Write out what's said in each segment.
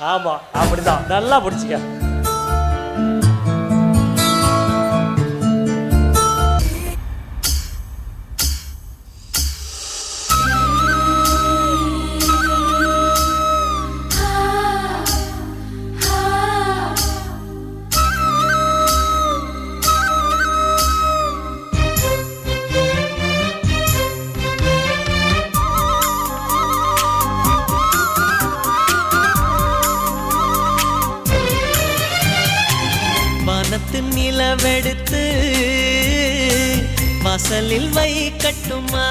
ஆமா அப்படிதான், நல்லா பிடிச்சிக்க. நிலவெடுத்து வாசலில் வைக்கட்டுமா,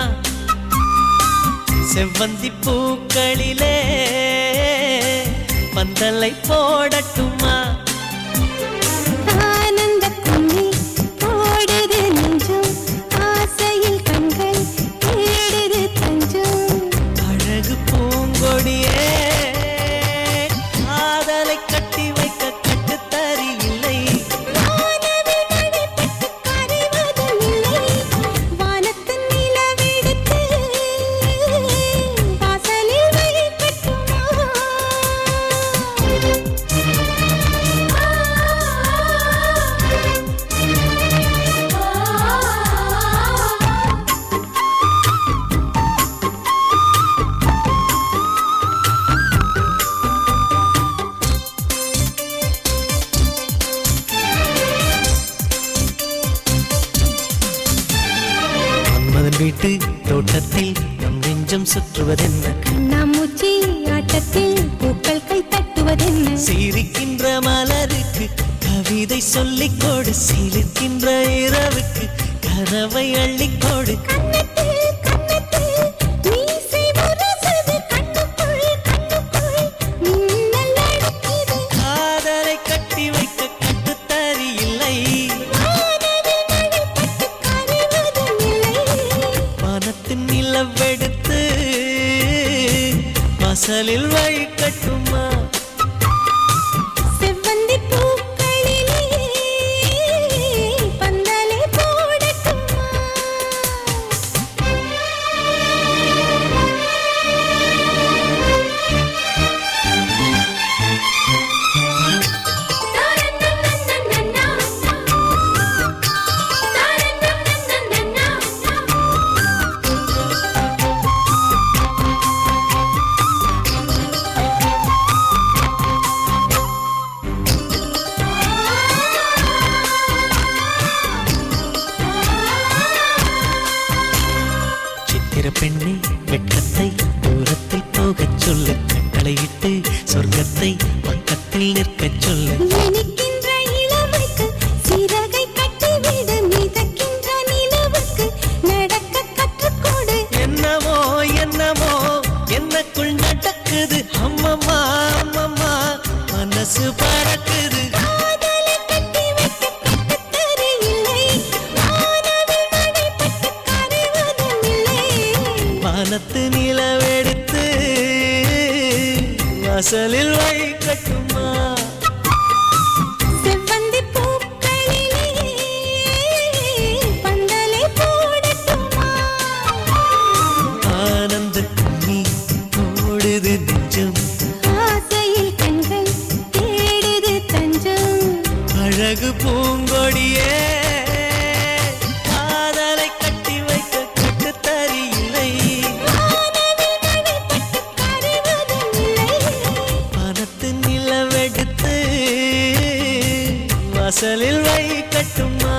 செவ்வந்தி பூக்களிலே பந்தலை போடட்டுமா. ஆனந்த கும்மி போடுது நெஞ்சம், ஆசையில் கண்கள் தேடுது தஞ்சம். அழகு பூங்கொடியே காதலை கட்டி வைக்க கட்டுத்தறி இல்லை. வீட்டு தோட்டத்தில் நம் நெஞ்சம் சுற்றுவதென்ன, கண்ணாமூச்சி ஆட்டத்தில் பூக்கள் கை தட்டுவதென்ன. சிரிக்கின்ற மலருக்கு கவிதை சொல்லிக்கோடு, சிரிக்கின்ற இரவுக்கு கனவை அள்ளிக்கோடு. காதலை கட்டி வைக்க கட்டுத்தறி இல்லை. வானத்தின் நிலவெடுத்து வாசலில் வைக்கட்டுமா, செவ்வந்தி பூக்களிலே பந்தலை போடட்டுமா. பெண்ணே வெட்கத்தை தூரத்தில் போகச் சொல்லு, கட்டளையிட்டு சொர்க்கத்தை பக்கத்தில் நிற்கச் சொல்லு. இனிக்கின்ற இளமைக்கு சிறகை கட்டிவிடு, மிதக்கின்ற நிலவுக்கு நடக்க கற்றுக்கொடு. என்னமோ என்னமோ என்னக்குள் நடக்குது, அம்மம்மா அம்மம்மா மனசு பறக்குது. காதலை கட்டி வைக்க கட்டுத்தறி இல்லை, வானவில் மழைப்பட்டு கரைவதும் இல்லை. வானத்து நிலவெடுத்து வாசலில் வைக்கட்டுமா, செவ்வந்தி பூக்களிலே பந்தலை போடட்டுமா. ஆனந்த கும்மி போடுது நெஞ்சம், ஆசையில் கண்கள் தேடுது தஞ்சம். அழகு பூங்கொடியே காதலை கட்டி வைக்க கட்டுத்தறி இல்லை. வானவில் மழைப்பட்டு கரைவதும் இல்லை. வானத்து நிலவெடுத்து வாசலில் வைக்கட்டுமா.